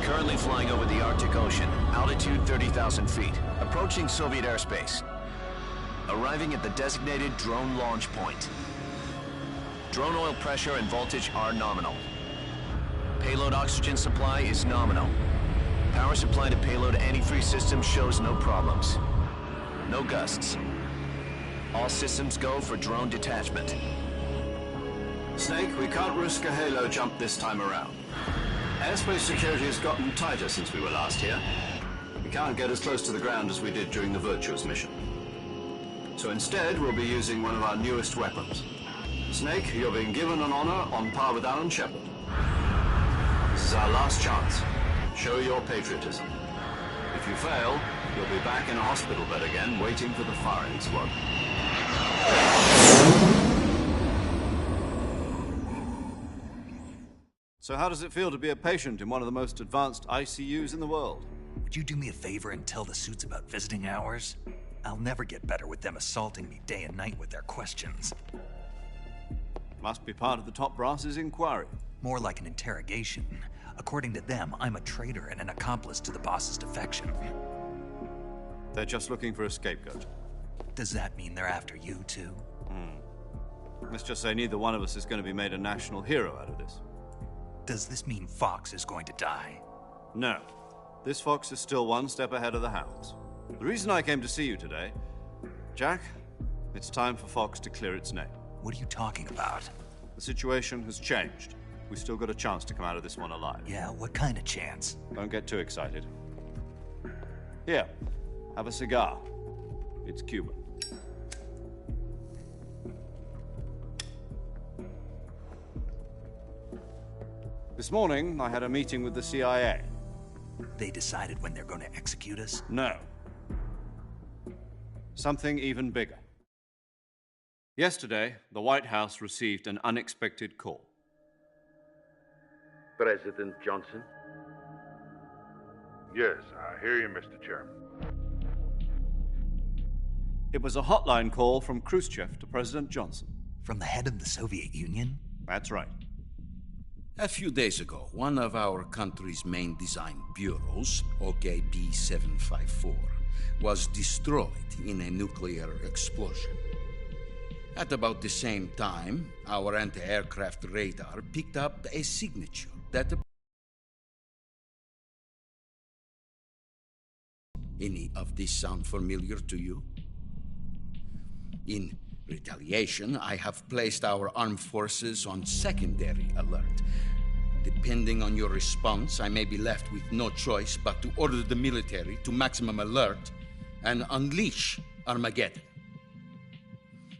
Currently flying over the Arctic Ocean, altitude 30,000 feet, approaching Soviet airspace. Arriving at the designated drone launch point. Drone oil pressure and voltage are nominal. Payload oxygen supply is nominal. Power supply to payload antifreeze system shows no problems. No gusts. All systems go for drone detachment. Snake, we can't risk a halo jump this time around. Airspace security has gotten tighter since we were last here. We can't get as close to the ground as we did during the Virtuous mission. So instead, we'll be using one of our newest weapons. Snake, you're being given an honor on par with Alan Shepard. This is our last chance. Show your patriotism. If you fail, you'll be back in a hospital bed again, waiting for the firing squad. So how does it feel to be a patient in one of the most advanced ICUs in the world? Would you do me a favor and tell the suits about visiting hours? I'll never get better with them assaulting me day and night with their questions. Must be part of the top brass's inquiry. More like an interrogation. According to them, I'm a traitor and an accomplice to the boss's defection. They're just looking for a scapegoat. Does that mean they're after you, too? Let's just say neither one of us is going to be made a national hero out of this. Does this mean Fox is going to die? No. This fox is still one step ahead of the hounds. The reason I came to see you today, Jack, it's time for Fox to clear its name. What are you talking about? The situation has changed. We've still got a chance to come out of this one alive. Yeah, what kind of chance? Don't get too excited. Here, have a cigar. It's Cuban. This morning, I had a meeting with the CIA. They decided when they're going to execute us? No. Something even bigger. Yesterday, the White House received an unexpected call. President Johnson? Yes, I hear you, Mr. Chairman. It was a hotline call from Khrushchev to President Johnson. From the head of the Soviet Union? That's right. A few days ago, one of our country's main design bureaus, OKB 754, was destroyed in a nuclear explosion. At about the same time, our anti-aircraft radar picked up a signature that... Any of this sound familiar to you? In retaliation, I have placed our armed forces on secondary alert. Depending on your response, I may be left with no choice but to order the military to maximum alert and unleash Armageddon.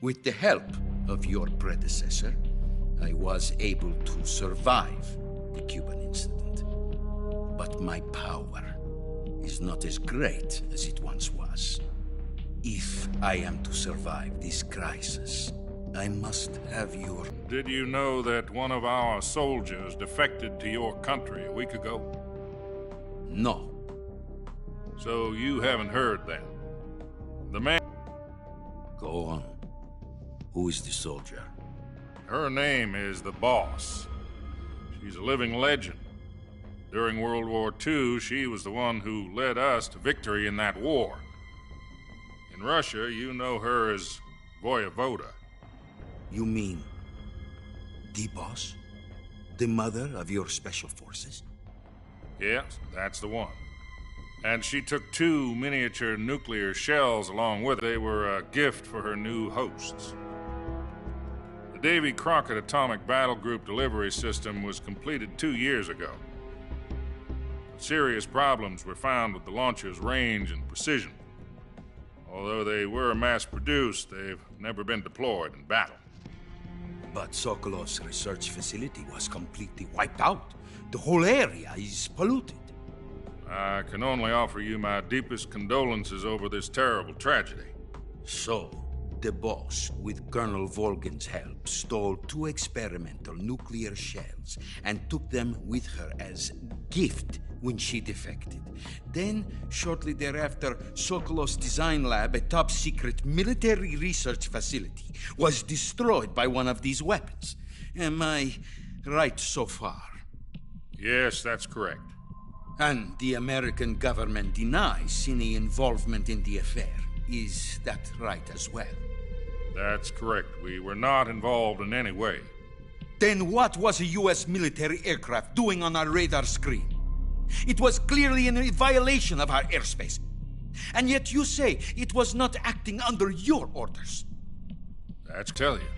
With the help of your predecessor, I was able to survive the Cuban incident. But my power is not as great as it once was. If I am to survive this crisis, I must have your... Did you know that one of our soldiers defected to your country a week ago? No. So you haven't heard then. The man... Go on. Who is the soldier? Her name is the Boss. She's a living legend. During World War II, she was the one who led us to victory in that war. In Russia, you know her as Voyevoda. You mean the boss? The mother of your special forces? Yes, that's the one. And she took 2 miniature nuclear shells along with her. They were a gift for her new hosts. The Davy Crockett Atomic Battle Group delivery system was completed 2 years ago. Serious problems were found with the launcher's range and precision. Although they were mass-produced, they've never been deployed in battle. But Sokolov's research facility was completely wiped out. The whole area is polluted. I can only offer you my deepest condolences over this terrible tragedy. So, the boss, with Colonel Volgin's help, stole 2 experimental nuclear shells and took them with her as gift when she defected. Then, shortly thereafter, Sokolov's design lab, a top-secret military research facility, was destroyed by one of these weapons. Am I right so far? Yes, that's correct. And the American government denies any involvement in the affair. Is that right as well? That's correct. We were not involved in any way. Then what was a U.S. military aircraft doing on our radar screen? It was clearly in violation of our airspace. And yet you say it was not acting under your orders. That's tell you.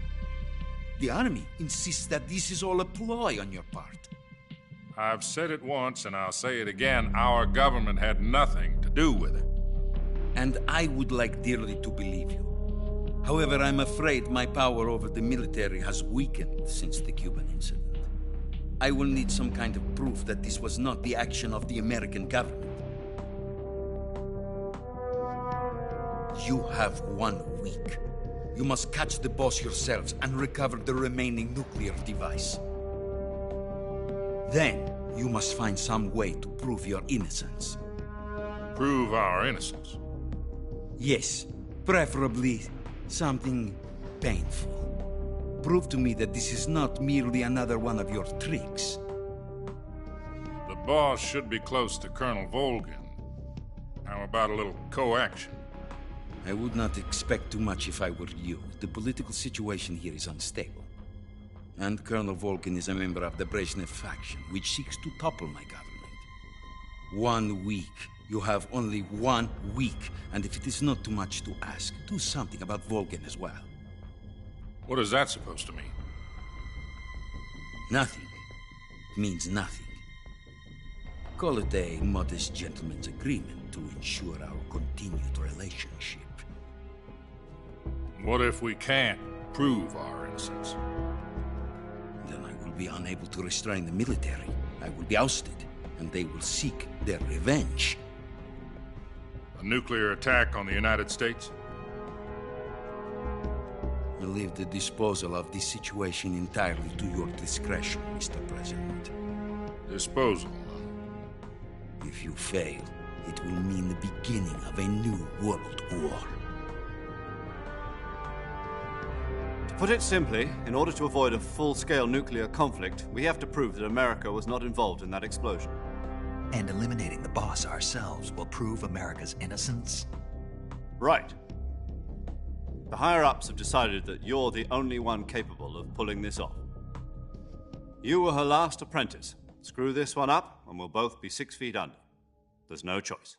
The Army insists that this is all a ploy on your part. I've said it once and I'll say it again. Our government had nothing to do with it. And I would like dearly to believe you. However, I'm afraid my power over the military has weakened since the Cuban incident. I will need some kind of proof that this was not the action of the American government. You have 1 week. You must catch the boss yourselves and recover the remaining nuclear device. Then, you must find some way to prove your innocence. Prove our innocence? Yes, preferably something painful. Prove to me that this is not merely another one of your tricks. The boss should be close to Colonel Volgin. How about a little co-action? I would not expect too much if I were you. The political situation here is unstable. And Colonel Volgin is a member of the Brezhnev faction, which seeks to topple my government. 1 week. You have only 1 week. And if it is not too much to ask, do something about Volgin as well. What is that supposed to mean? Nothing. It means nothing. Call it a modest gentleman's agreement to ensure our continued relationship. What if we can't prove our innocence? Then I will be unable to restrain the military. I will be ousted, and they will seek their revenge. A nuclear attack on the United States? I leave the disposal of this situation entirely to your discretion, Mr. President. Disposal? If you fail, it will mean the beginning of a new world war. To put it simply, in order to avoid a full-scale nuclear conflict, we have to prove that America was not involved in that explosion. And eliminating the boss ourselves will prove America's innocence? Right. The higher-ups have decided that you're the only one capable of pulling this off. You were her last apprentice. Screw this one up, and we'll both be 6 feet under. There's no choice.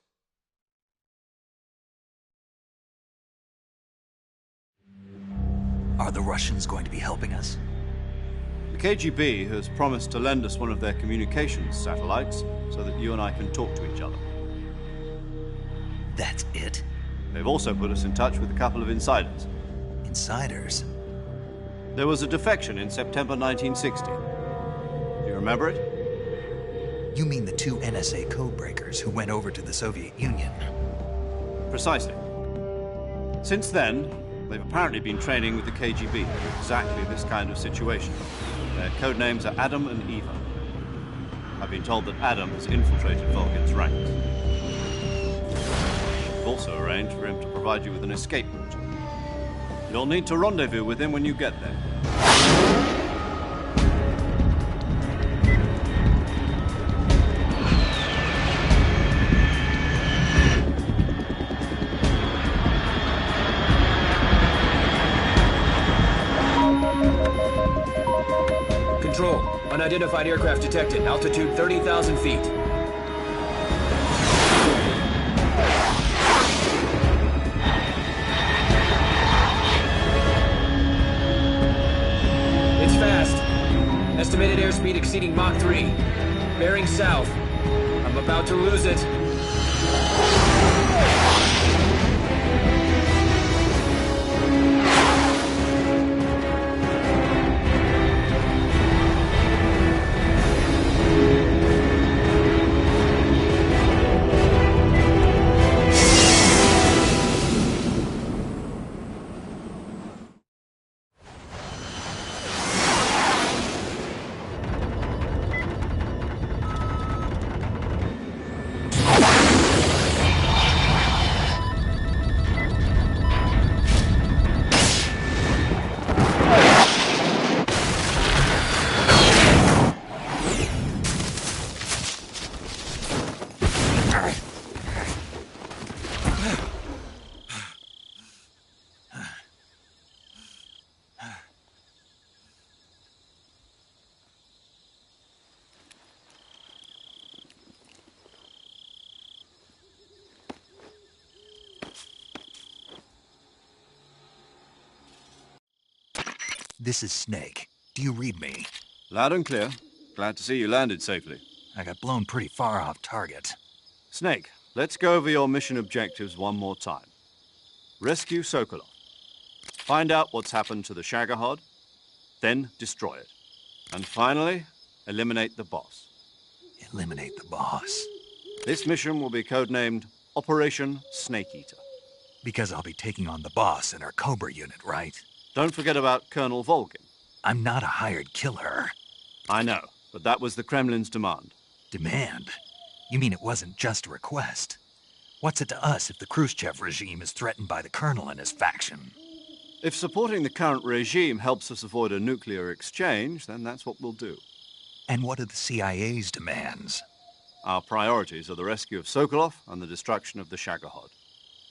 Are the Russians going to be helping us? The KGB has promised to lend us one of their communications satellites so that you and I can talk to each other. That's it? They've also put us in touch with a couple of insiders. Insiders? There was a defection in September 1960. Do you remember it? You mean the 2 NSA codebreakers who went over to the Soviet Union? Precisely. Since then, they've apparently been training with the KGB for exactly this kind of situation. Their code names are Adam and Eva. I've been told that Adam has infiltrated Volgin's ranks. also arranged for him to provide you with an escape route. You'll need to rendezvous with him when you get there. Control. Unidentified aircraft detected. Altitude 30,000 feet. It's fast. Estimated airspeed exceeding Mach 3. Bearing south. I'm about to lose it. This is Snake. Do you read me? Loud and clear. Glad to see you landed safely. I got blown pretty far off target. Snake, let's go over your mission objectives one more time. Rescue Sokolov. Find out what's happened to the Shagohod, then destroy it. And finally, eliminate the boss. Eliminate the boss. This mission will be codenamed Operation Snake Eater. Because I'll be taking on the boss in our Cobra unit, right? Don't forget about Colonel Volgin. I'm not a hired killer. I know, but that was the Kremlin's demand. Demand? You mean it wasn't just a request? What's it to us if the Khrushchev regime is threatened by the Colonel and his faction? If supporting the current regime helps us avoid a nuclear exchange, then that's what we'll do. And what are the CIA's demands? Our priorities are the rescue of Sokolov and the destruction of the Shagohod.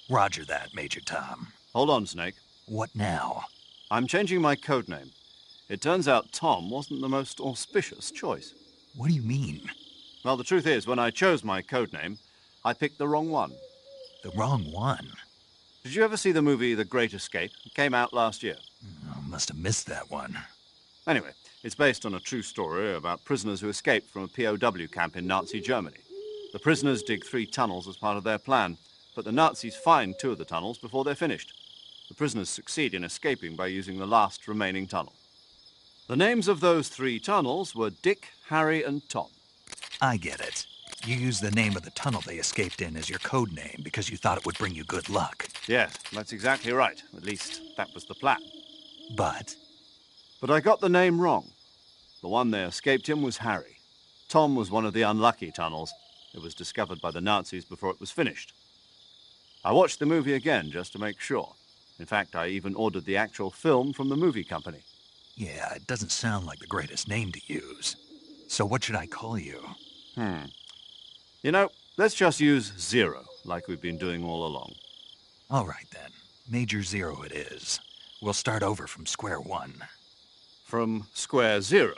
Roger that, Major Tom. Hold on, Snake. What now? I'm changing my codename. It turns out Tom wasn't the most auspicious choice. What do you mean? Well, the truth is, when I chose my codename, I picked the wrong one. The wrong one? Did you ever see the movie The Great Escape? It came out last year. Oh, must have missed that one. Anyway, it's based on a true story about prisoners who escaped from a POW camp in Nazi Germany. The prisoners dig 3 tunnels as part of their plan, but the Nazis find 2 of the tunnels before they're finished. The prisoners succeed in escaping by using the last remaining tunnel. The names of those 3 tunnels were Dick, Harry, and Tom. I get it. You used the name of the tunnel they escaped in as your code name because you thought it would bring you good luck. Yes, that's exactly right. At least, that was the plan. But I got the name wrong. The one they escaped in was Harry. Tom was one of the unlucky tunnels. It was discovered by the Nazis before it was finished. I watched the movie again just to make sure. In fact, I even ordered the actual film from the movie company. yeah, it doesn't sound like the greatest name to use. So what should I call you? You know, let's just use Zero, like we've been doing all along. All right, then. Major Zero it is. We'll start over from square one. From square 0.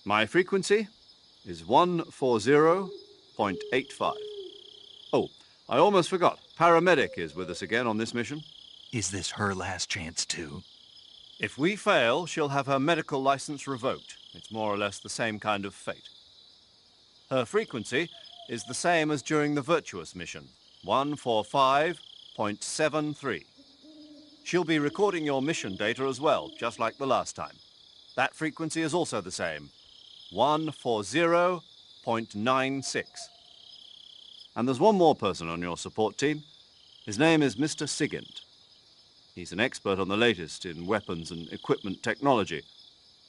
My frequency is 140.85. Oh, I almost forgot. Paramedic is with us again on this mission. Is this her last chance, too? If we fail, she'll have her medical license revoked. It's more or less the same kind of fate. Her frequency is the same as during the Virtuous mission, 145.73. She'll be recording your mission data as well, just like the last time. That frequency is also the same, 140.96. And there's one more person on your support team. His name is Mr. Sigint. He's an expert on the latest in weapons and equipment technology.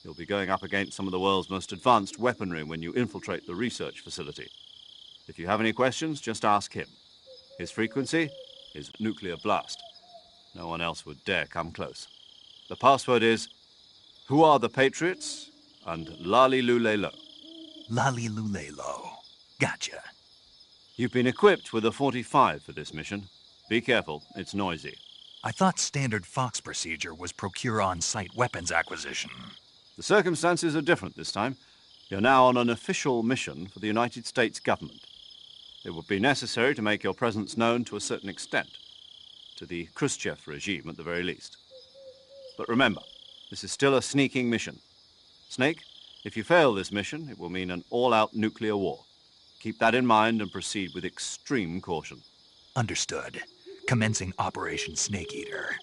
You'll be going up against some of the world's most advanced weaponry when you infiltrate the research facility. If you have any questions, just ask him. His frequency is nuclear blast. No one else would dare come close. The password is, who are the Patriots? And Lali Lulelo. Lali Lulelo. Gotcha. You've been equipped with a 45 for this mission. Be careful, it's noisy. I thought standard Fox procedure was procure on-site weapons acquisition. The circumstances are different this time. You're now on an official mission for the United States government. It would be necessary to make your presence known to a certain extent, to the Khrushchev regime at the very least. But remember, this is still a sneaking mission. Snake, if you fail this mission, it will mean an all-out nuclear war. Keep that in mind and proceed with extreme caution. Understood. Commencing Operation Snake Eater.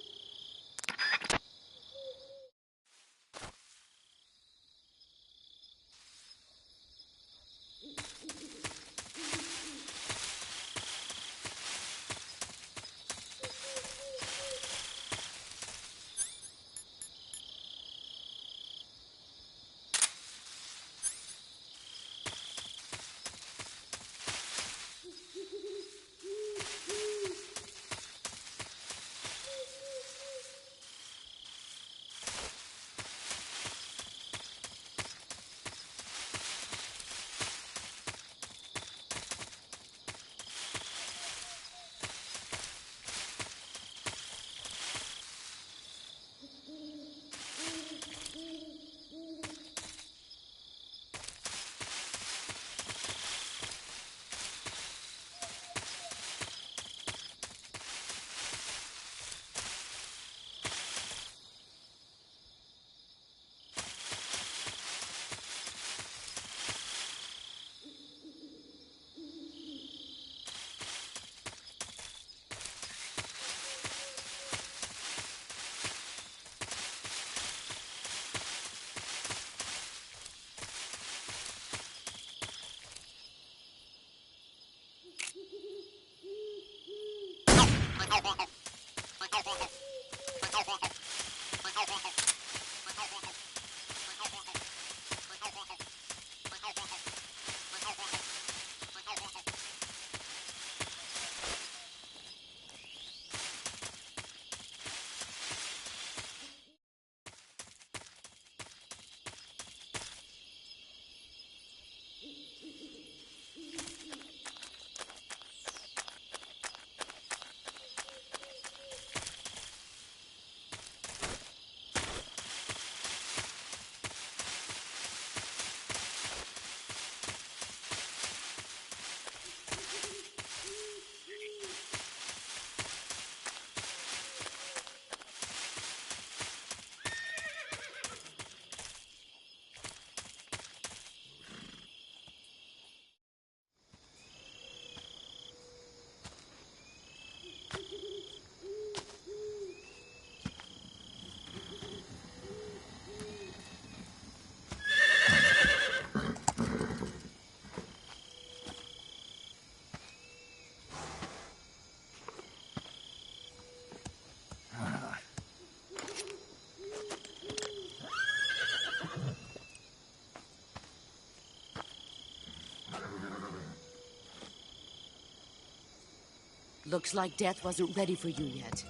Looks like death wasn't ready for you yet.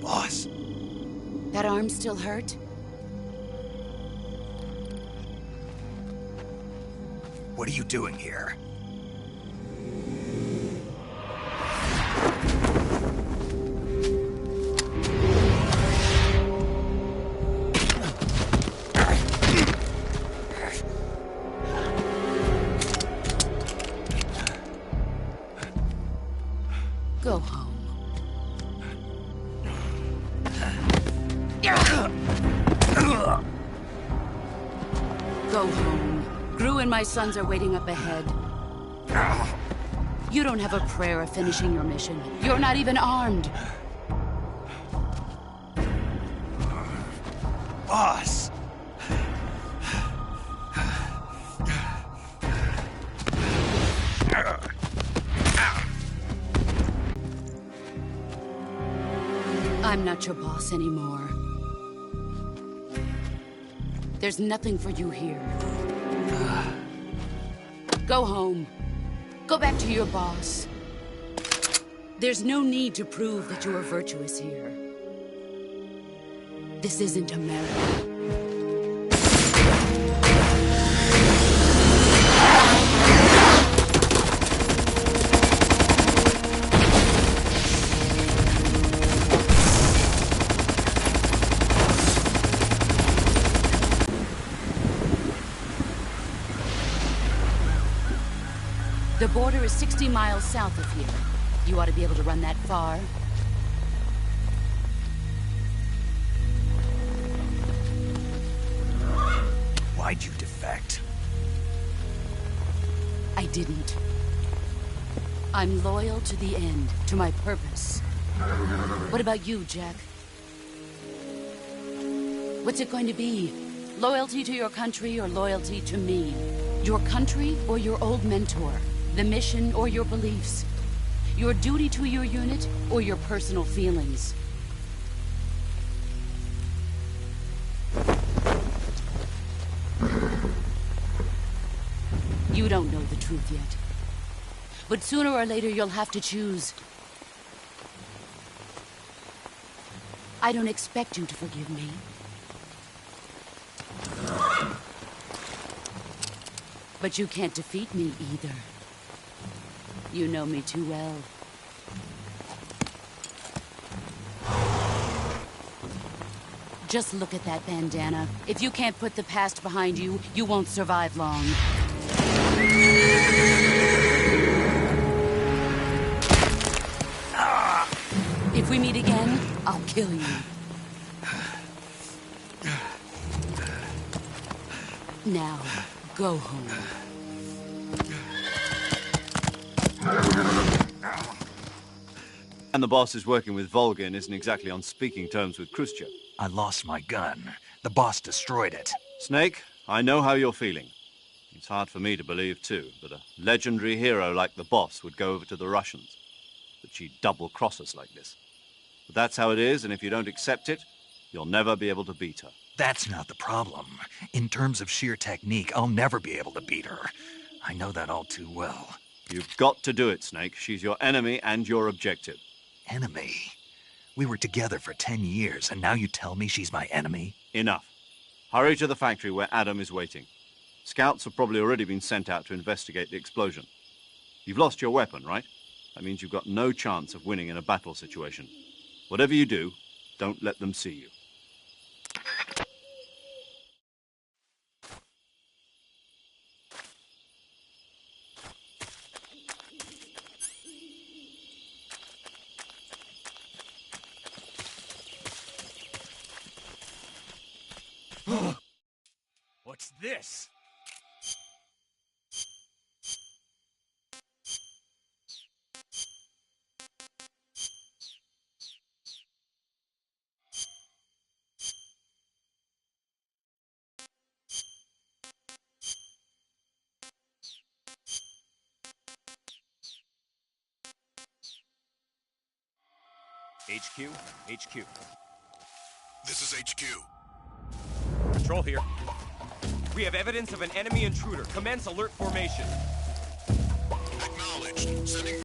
Boss. That arm still hurt? What are you doing here? Go home. Go home. Gru and my sons are waiting up ahead. You don't have a prayer of finishing your mission. You're not even armed. Boss! I'm not your boss anymore. There's nothing for you here. Go home. Go back to your boss. There's no need to prove that you are virtuous here. This isn't America. The border is 60 miles south of here. You ought to be able to run that far. Why'd you defect? I didn't. I'm loyal to the end, to my purpose. What about you, Jack? What's it going to be? Loyalty to your country or loyalty to me? Your country or your old mentor? The mission or your beliefs? Your duty to your unit or your personal feelings? You don't know the truth yet. But sooner or later you'll have to choose. I don't expect you to forgive me. But you can't defeat me either. You know me too well. Just look at that bandana. If you can't put the past behind you, you won't survive long. If we meet again, I'll kill you. Now, go home. And the boss is working with Volga and isn't exactly on speaking terms with Khrushchev. I lost my gun. The boss destroyed it. Snake, I know how you're feeling. It's hard for me to believe, too, that a legendary hero like the boss would go over to the Russians. That she'd double-cross us like this. But that's how it is, and if you don't accept it, you'll never be able to beat her. That's not the problem. In terms of sheer technique, I'll never be able to beat her. I know that all too well. You've got to do it, Snake. She's your enemy and your objective. Enemy? We were together for 10 years, and now you tell me she's my enemy? Enough. Hurry to the factory where Adam is waiting. Scouts have probably already been sent out to investigate the explosion. You've lost your weapon, right? That means you've got no chance of winning in a battle situation. Whatever you do, don't let them see you. What's this? HQ? HQ. This is HQ. Patrol here. We have evidence of an enemy intruder. Commence alert formation.